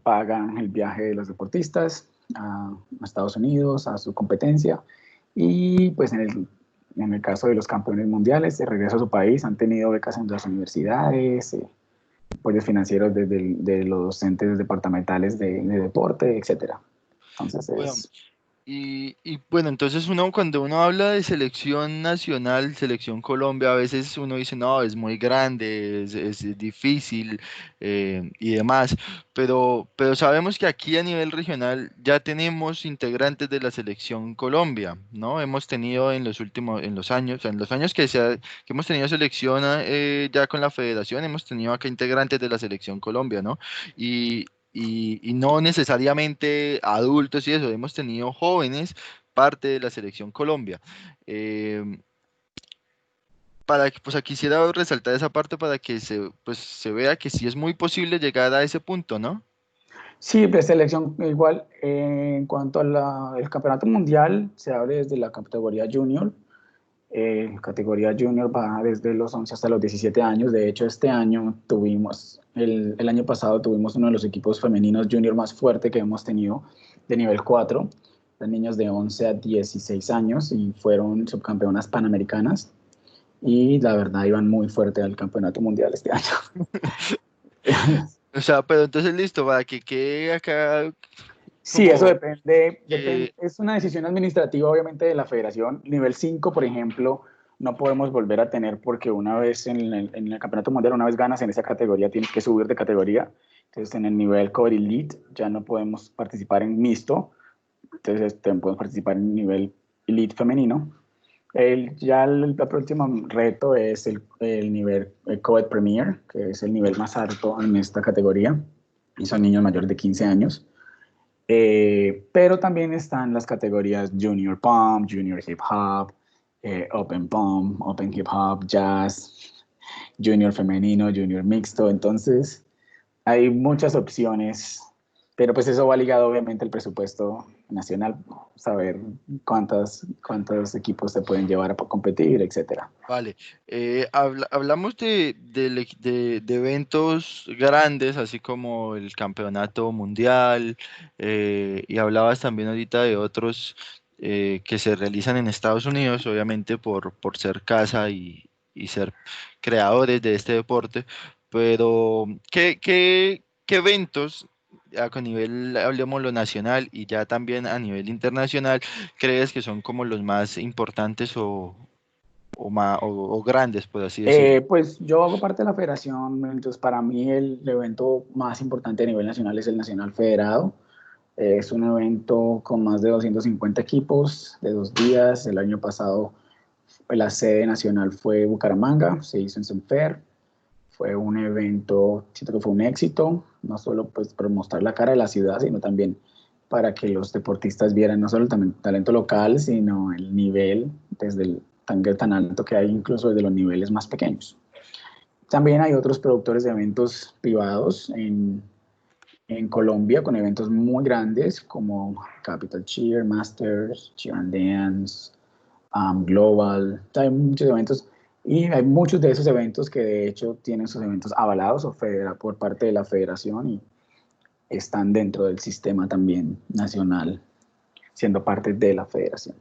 pagan el viaje de los deportistas a Estados Unidos, a su competencia, y pues en el caso de los campeones mundiales, de regreso a su país, han tenido becas en las universidades, apoyos financieros de los docentes departamentales de deporte, etcétera. Entonces Bueno, es... y bueno, entonces cuando uno habla de selección nacional, selección Colombia, a veces uno dice, no, es muy grande, es difícil y demás, pero sabemos que aquí a nivel regional ya tenemos integrantes de la selección Colombia, ¿no? Hemos tenido en los años que hemos tenido selección ya con la federación, hemos tenido acá integrantes de la selección Colombia, ¿no? Y no necesariamente adultos y eso, hemos tenido jóvenes parte de la selección Colombia. Eh, pues quisiera resaltar esa parte para que se vea que sí es muy posible llegar a ese punto, ¿no? Sí, preselección igual. En cuanto al campeonato mundial, se abre desde la categoría junior. Categoría junior va desde los 11 hasta los 17 años. De hecho, este año el año pasado tuvimos uno de los equipos femeninos junior más fuerte que hemos tenido de nivel 4. Las niñas de 11 a 16 años y fueron subcampeonas panamericanas. Y la verdad iban muy fuerte al campeonato mundial este año. O sea, pero entonces listo, para que quede acá Sí, eso como, depende, es una decisión administrativa obviamente de la federación. Nivel 5, por ejemplo, no podemos volver a tener porque una vez en el campeonato mundial, una vez ganas en esa categoría, tienes que subir de categoría. Entonces, en el nivel Core Elite ya no podemos participar en mixto, entonces podemos participar en nivel Elite femenino. El próximo reto es el nivel Coed Premier, que es el nivel más alto en esta categoría, y son niños mayores de 15 años. Pero también están las categorías Junior Pump, Junior Hip Hop, Open Pump, Open Hip Hop, Jazz, Junior Femenino, Junior Mixto. Entonces, hay muchas opciones, pero pues eso va ligado obviamente al presupuesto nacional, saber cuántos equipos se pueden llevar a competir, etcétera. vale, hablamos de eventos grandes, así como el campeonato mundial, y hablabas también ahorita de otros que se realizan en Estados Unidos, obviamente por ser casa y ser creadores de este deporte, pero ¿qué eventos, ya con nivel, hablemos lo nacional y ya también a nivel internacional, crees que son como los más importantes o grandes, por así decirlo? Pues yo hago parte de la federación, entonces para mí el evento más importante a nivel nacional es el Nacional Federado. Es un evento con más de 250 equipos de 2 días. El año pasado la sede nacional fue Bucaramanga, se hizo en Senfer. Fue un evento, siento que fue un éxito, no solo pues por mostrar la cara de la ciudad, sino también para que los deportistas vieran no solo el talento local, sino el nivel desde el tan alto que hay incluso desde los niveles más pequeños. También hay otros productores de eventos privados en Colombia con eventos muy grandes como Capital Cheer, Masters, Cheer and Dance, Global. Hay muchos eventos y hay muchos de esos eventos que de hecho tienen sus eventos avalados o por parte de la federación y están dentro del sistema también nacional, siendo parte de la federación.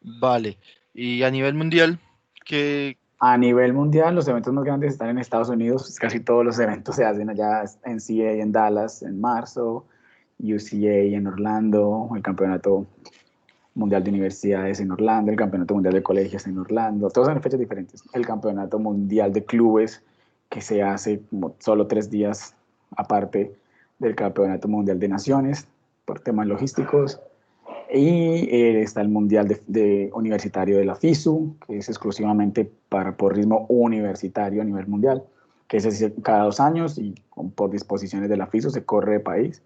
Vale. Y a nivel mundial, ¿qué? A nivel mundial, los eventos más grandes están en Estados Unidos, pues casi todos los eventos se hacen allá, NCAA en Dallas en marzo, UCA en Orlando, el Campeonato Mundial de Universidades en Orlando, el Campeonato Mundial de Colegios en Orlando, todos son fechas diferentes. El Campeonato Mundial de Clubes, que se hace como solo 3 días aparte del Campeonato Mundial de Naciones, por temas logísticos. Y está el Mundial Universitario de la FISU, que es exclusivamente para porrismo universitario a nivel mundial, que es cada 2 años y por disposiciones de la FISU se corre de país.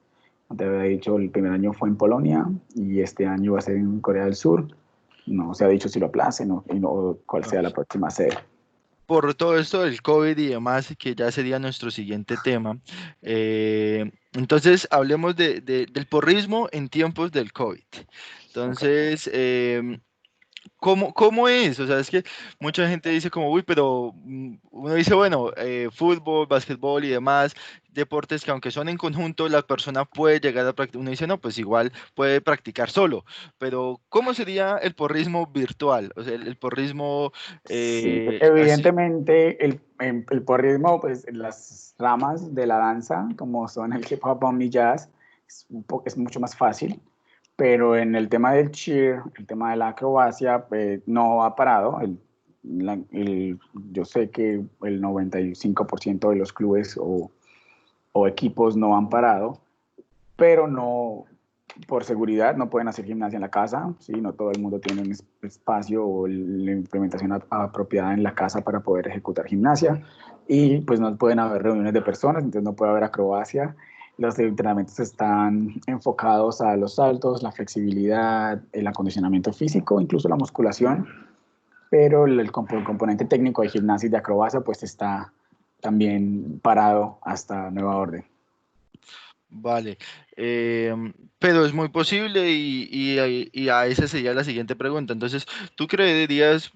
Te había dicho, el primer año fue en Polonia y este año va a ser en Corea del Sur. No se ha dicho si lo aplacen y no cuál sea la próxima sede. Por todo esto del COVID y demás, que ya sería nuestro siguiente tema. Entonces, hablemos del porrismo en tiempos del COVID. Okay. Entonces, ¿cómo es? O sea, es que mucha gente dice como, uy, pero uno dice, bueno, fútbol, básquetbol y demás, deportes que aunque son en conjunto, la persona puede llegar a practicar. Uno dice, no, pues igual puede practicar solo, pero ¿cómo sería el porrismo virtual? O sea, el porrismo Sí, así. evidentemente el porrismo, pues las ramas de la danza, como son el hip hop y jazz, es mucho más fácil, pero en el tema del cheer, el tema de la acrobacia, no ha parado. Yo sé que el 95% de los clubes o equipos no han parado, pero no, por seguridad no pueden hacer gimnasia en la casa, ¿sí? No todo el mundo tiene un espacio o la implementación apropiada en la casa para poder ejecutar gimnasia y pues no pueden haber reuniones de personas, entonces no puede haber acrobacia. Los entrenamientos están enfocados a los saltos, la flexibilidad, el acondicionamiento físico, incluso la musculación, pero el componente técnico de gimnasia y de acrobacia pues está también parado hasta nueva orden. Vale, pero es muy posible y a esa sería la siguiente pregunta. Entonces, ¿tú creerías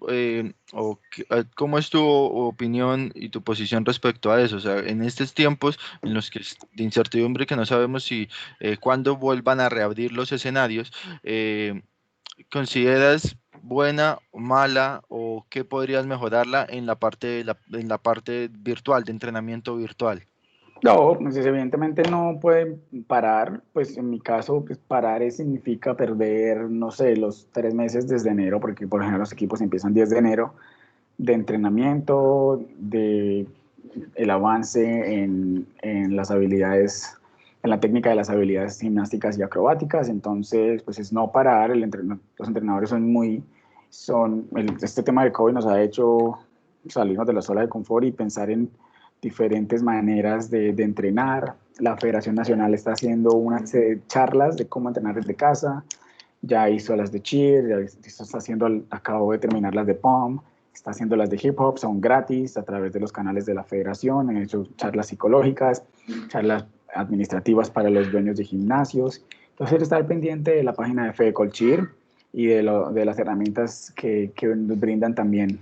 cómo es tu opinión y tu posición respecto a eso? O sea, en estos tiempos en los que es de incertidumbre, que no sabemos si cuándo vuelvan a reabrir los escenarios, ¿consideras buena, mala o qué podrías mejorarla en la parte en la parte virtual, de entrenamiento virtual? No, pues evidentemente no pueden parar, pues en mi caso, pues parar significa perder, no sé, los 3 meses desde enero, porque por ejemplo los equipos empiezan 10 de enero, de entrenamiento, de el avance en las habilidades, en la técnica de las habilidades gimnásticas y acrobáticas. Entonces pues es no parar, los entrenadores son este tema del COVID nos ha hecho salirnos de la zona de confort y pensar en diferentes maneras de entrenar. La Federación Nacional está haciendo unas charlas de cómo entrenar desde casa, ya hizo las de cheer, ya está haciendo, acabó de terminar las de pom, está haciendo las de hip hop, son gratis a través de los canales de la federación, han hecho charlas psicológicas, charlas administrativas para los dueños de gimnasios. Entonces estar pendiente de la página de Fede Colchir y de las herramientas que nos brindan también.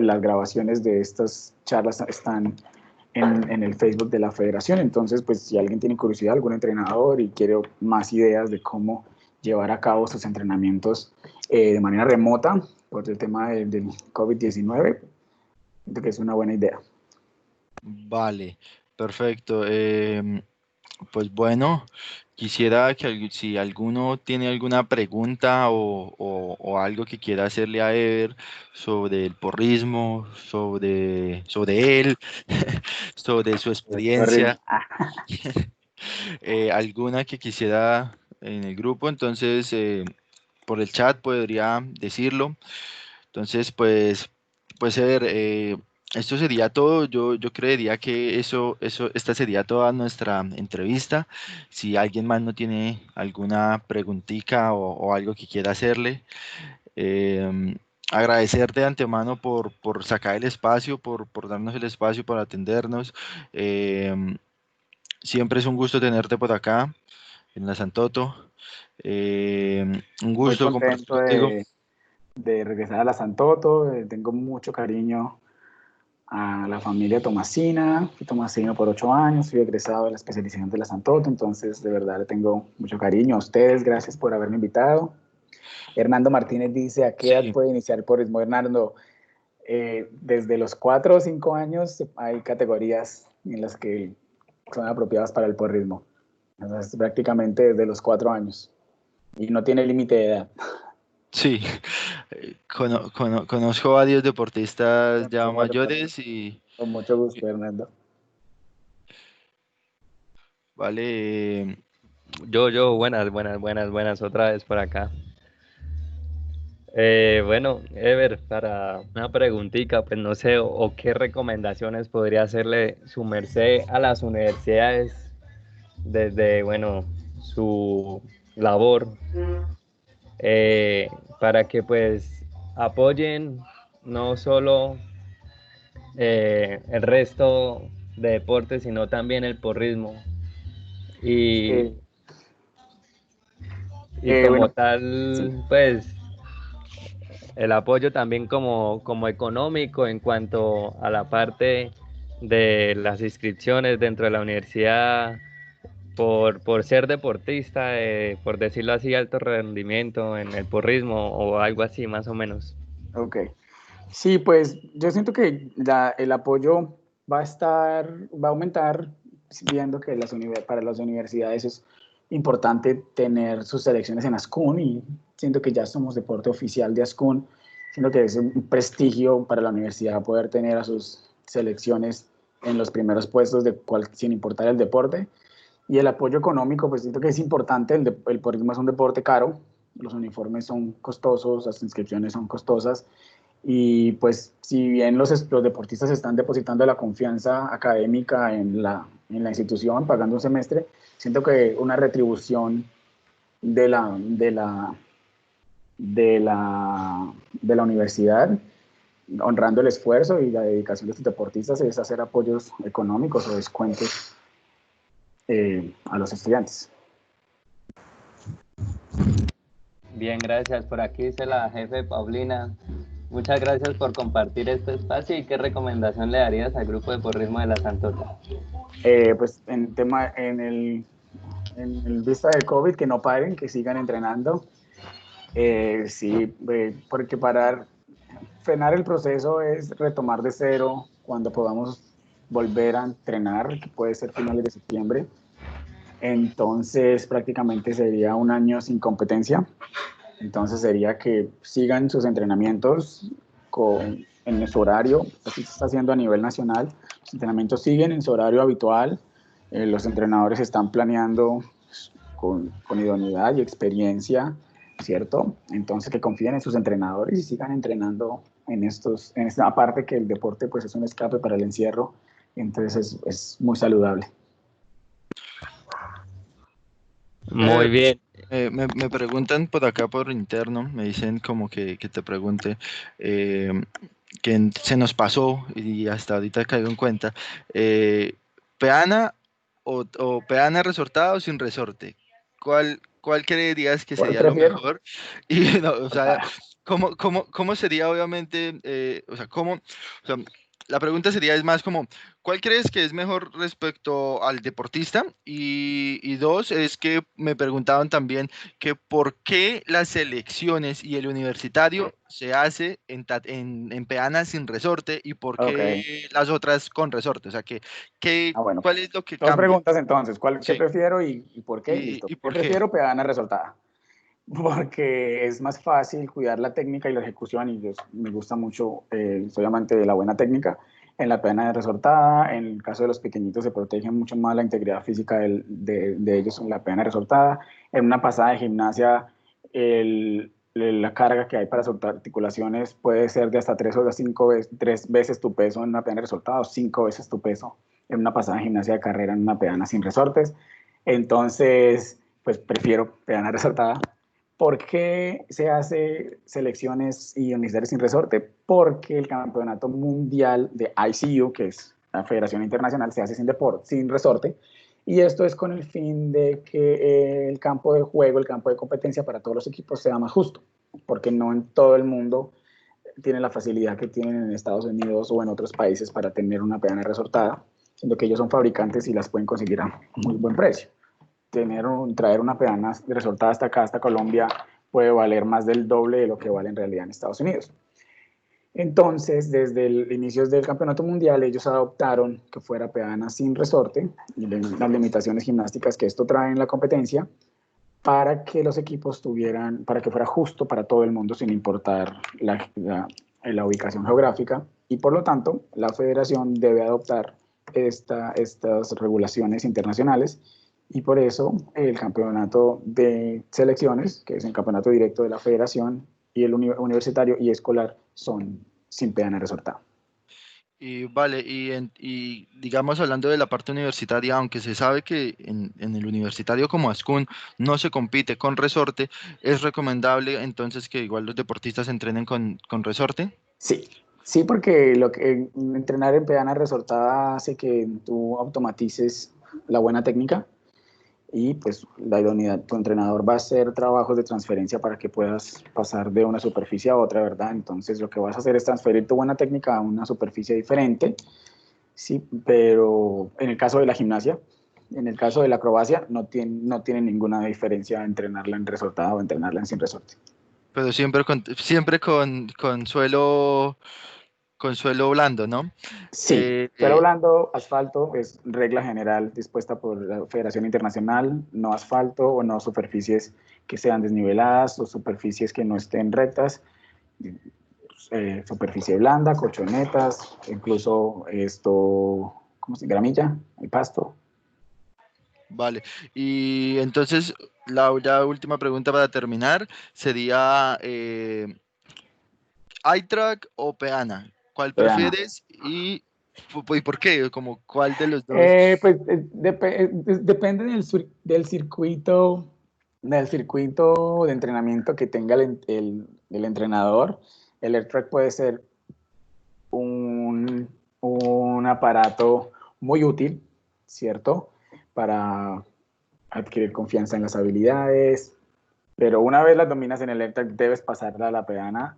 Las grabaciones de estas charlas están en el Facebook de la federación, entonces pues si alguien tiene curiosidad, algún entrenador y quiere más ideas de cómo llevar a cabo sus entrenamientos de manera remota por el tema del COVID-19, creo que es una buena idea. Vale, perfecto. Pues bueno, quisiera que si alguno tiene alguna pregunta o algo que quiera hacerle a Ever sobre el porrismo, sobre él, sobre su experiencia, alguna que quisiera en el grupo, entonces por el chat podría decirlo. Entonces, pues Ever, esto sería todo. Yo creería que esta sería toda nuestra entrevista. Si alguien más no tiene alguna preguntita o algo que quiera hacerle, agradecerte de antemano por sacar el espacio, por darnos el espacio, por atendernos. Siempre es un gusto tenerte por acá en la Santoto. Un Muy gusto compartir contento contigo. de regresar a la Santoto, tengo mucho cariño a la familia Tomasina, fui Tomasino por 8 años, fui egresado de la especialización de la Santoto, entonces de verdad le tengo mucho cariño a ustedes, gracias por haberme invitado. Hernando Martínez dice, ¿a qué edad Sí, puede iniciar el porrismo? Hernando, desde los 4 o 5 años hay categorías en las que son apropiadas para el porrismo. Entonces, prácticamente desde los 4 años. Y no tiene límite de edad. sí. Conozco varios deportistas ya Conozco varios mayores y con mucho y- gusto, Hernando. Buenas, buenas, otra vez por acá. Bueno, Ever, para una preguntita, pues no sé, o qué recomendaciones podría hacerle su merced a las universidades desde, bueno, su labor, eh, para que pues apoyen no solo el resto de deportes, sino también el porrismo. Y, Eh, y como bueno, sí. tal, pues el apoyo también como económico en cuanto a la parte de las inscripciones dentro de la universidad por ser deportista, por decirlo así, alto rendimiento en el porrismo o algo así más o menos. Ok. Sí, pues yo siento que el apoyo va a aumentar, viendo que para las universidades es importante tener sus selecciones en ASCUN y siento que ya somos deporte oficial de ASCUN, siento que es un prestigio para la universidad poder tener a sus selecciones en los primeros puestos sin importar el deporte. Y el apoyo económico, pues siento que es importante, el porrismo es un deporte caro, los uniformes son costosos, las inscripciones son costosas, y pues si bien los deportistas están depositando la confianza académica en la institución, pagando un semestre, siento que una retribución de la universidad, honrando el esfuerzo y la dedicación de estos deportistas, es hacer apoyos económicos o descuentos a los estudiantes. Bien, gracias. Por aquí dice la jefe Paulina. Muchas gracias por compartir este espacio y qué recomendación le darías al grupo de porrismo de la Santota. Pues en el vista del COVID, que no paren, que sigan entrenando. Sí, porque frenar el proceso es retomar de cero cuando podamos volver a entrenar, que puede ser finales de septiembre. Entonces prácticamente sería un año sin competencia. Entonces sería que sigan sus entrenamientos en su horario, así se está haciendo a nivel nacional. Los entrenamientos siguen en su horario habitual. Los entrenadores están planeando con idoneidad y experiencia, ¿cierto? Entonces que confíen en sus entrenadores y sigan entrenando en esta parte, que el deporte pues es un escape para el encierro, entonces es muy saludable. Muy bien. Me preguntan por acá por interno, me dicen como que te pregunte, se nos pasó y hasta ahorita caigo en cuenta, ¿peana o peana resortada o sin resorte? ¿Cuál creerías que ¿Cuál sería lo prefiero? mejor? Y no, o sea, ¿cómo sería obviamente, o sea, o sea, la pregunta sería es más como, ¿cuál crees que es mejor respecto al deportista? Y dos, es que me preguntaban también que por qué las selecciones y el universitario se hace en peana sin resorte y por Ok. qué las otras con resorte. O sea, Bueno, ¿cuál es lo que dos cambia? preguntas entonces. ¿Qué Sí, prefiero y por qué? Listo. y ¿Qué por qué? prefiero? Pedana resortada. Porque es más fácil cuidar la técnica y la ejecución, y me gusta mucho, soy amante de la buena técnica. En la pedana resortada, en el caso de los pequeñitos, se protege mucho más la integridad física de ellos en la pedana resortada. En una pasada de gimnasia, la carga que hay para soltar articulaciones puede ser de hasta 3 veces tu peso en una pedana resortada, o 5 veces tu peso en una pasada de gimnasia de carrera en una pedana sin resortes. Entonces, pues prefiero pedana resortada. ¿Por qué se hace selecciones y universidades sin resorte? Porque el campeonato mundial de ICU, que es la Federación Internacional, se hace sin resorte. Y esto es con el fin de que el campo de juego, el campo de competencia para todos los equipos sea más justo, porque no en todo el mundo tiene la facilidad que tienen en Estados Unidos o en otros países para tener una pedana resortada, siendo que ellos son fabricantes y las pueden conseguir a muy buen precio. Traer una pedana resortada hasta acá, hasta Colombia, puede valer más del doble de lo que vale en realidad en Estados Unidos. Entonces, desde el inicio del campeonato mundial, ellos adoptaron que fuera pedana sin resorte y las limitaciones gimnásticas que esto trae en la competencia, para que los equipos para que fuera justo para todo el mundo sin importar la ubicación geográfica, y por lo tanto la federación debe adoptar estas regulaciones internacionales, y por eso el campeonato de selecciones, que es el campeonato directo de la federación, y el universitario y escolar son sin pedana resortada. Y vale, y digamos hablando de la parte universitaria, aunque se sabe que en el universitario como Ascun no se compite con resorte, es recomendable entonces que igual los deportistas entrenen con resorte. Sí, sí, porque entrenar en pedana resortada hace que tú automatices la buena técnica, y pues la idoneidad, tu entrenador va a hacer trabajos de transferencia para que puedas pasar de una superficie a otra, ¿verdad? Entonces lo que vas a hacer es transferir tu buena técnica a una superficie diferente, sí, pero en el caso de la gimnasia, en el caso de la acrobacia, no tiene ninguna diferencia entrenarla en resortada o entrenarla en sin resorte. Pero siempre con suelo blando, ¿no? Sí, Eh, suelo eh, blando, asfalto es regla general dispuesta por la Federación Internacional, no asfalto o no superficies que sean desniveladas o superficies que no estén rectas, superficie blanda, colchonetas, incluso ¿cómo se llama? Gramilla, el pasto. vale, y entonces la última pregunta para terminar sería ¿iTrack o Peana? ¿Cuál Vean, prefieres y por qué? Como, ¿cuál de los dos? pues depende del circuito de entrenamiento que tenga el entrenador. El AirTrack puede ser un aparato muy útil, ¿cierto? Para adquirir confianza en las habilidades, pero una vez las dominas en el AirTrack debes pasarla a la pedana,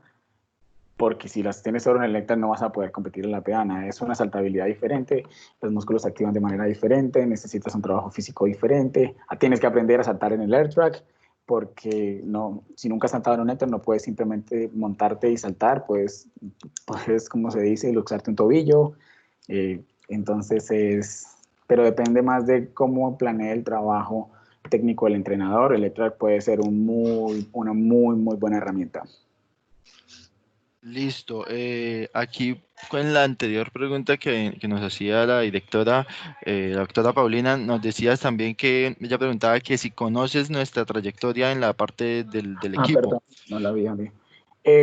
porque si las tienes solo en el AirTrack no vas a poder competir en la pedana. Es una saltabilidad diferente, los músculos se activan de manera diferente, necesitas un trabajo físico diferente, tienes que aprender a saltar en el AirTrack, porque no, si nunca has saltado en un AirTrack no puedes simplemente montarte y saltar, puedes, como se dice, luxarte un tobillo, Entonces pero depende más de cómo planee el trabajo técnico del entrenador. El ETRAC puede ser una muy buena herramienta. Listo. Aquí con la anterior pregunta que nos hacía la doctora Paulina, nos decías también que ella preguntaba que si conoces nuestra trayectoria en la parte del equipo. Perdón, no la vi.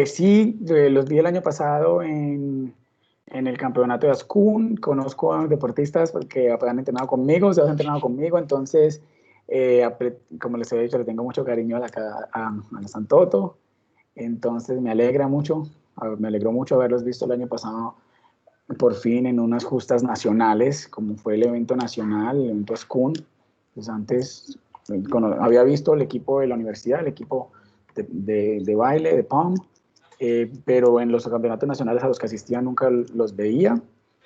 Sí, los vi el año pasado en el campeonato de Ascun. Conozco a los deportistas porque han entrenado conmigo, se han entrenado conmigo, entonces, como les he dicho, le tengo mucho cariño a la Santoto, entonces me alegró mucho haberlos visto el año pasado por fin en unas justas nacionales, como fue el evento nacional, el evento Ascun. Pues antes había visto el equipo de la universidad, el equipo de baile, de POM, pero en los campeonatos nacionales a los que asistía nunca los veía.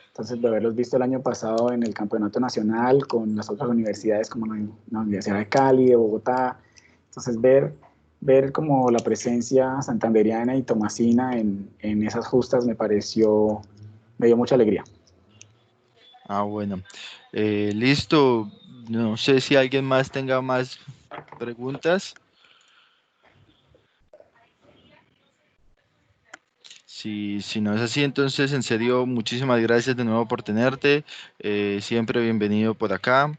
Entonces, de haberlos visto el año pasado en el campeonato nacional con las otras universidades como la Universidad de Cali, de Bogotá, entonces ver como la presencia santanderiana y tomasina en esas justas me dio mucha alegría. Ah, bueno. Listo. No sé si alguien más tenga más preguntas. Si no es así, entonces en serio, muchísimas gracias de nuevo por tenerte. Siempre bienvenido por acá.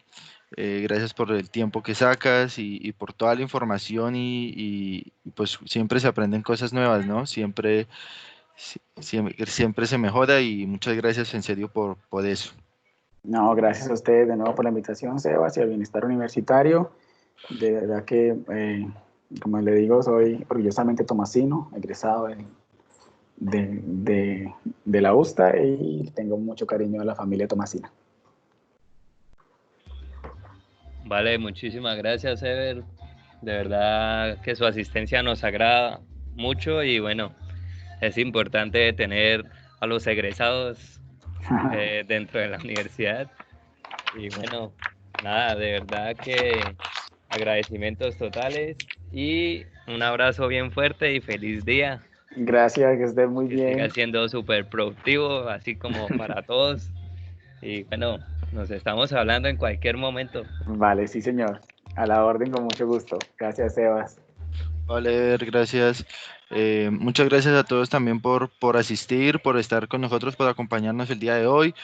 Gracias por el tiempo que sacas y por toda la información y pues siempre se aprenden cosas nuevas, ¿no? Siempre se mejora y muchas gracias en serio por eso. No, gracias a ustedes de nuevo por la invitación, Sebas, y al Bienestar Universitario. De verdad que, como le digo, soy orgullosamente tomasino, egresado de la USTA y tengo mucho cariño a la familia tomasina. Vale, muchísimas gracias, Ever. De verdad que su asistencia nos agrada mucho y bueno, es importante tener a los egresados dentro de la universidad. Y bueno, nada, de verdad que agradecimientos totales y un abrazo bien fuerte y feliz día. Gracias, que estés muy Que siga bien. siendo súper productivo, así como para todos. Y bueno, nos estamos hablando en cualquier momento. Vale, sí, señor. A la orden, con mucho gusto. Gracias, Sebas. Vale, gracias. Muchas gracias a todos también por asistir, por estar con nosotros, por acompañarnos el día de hoy.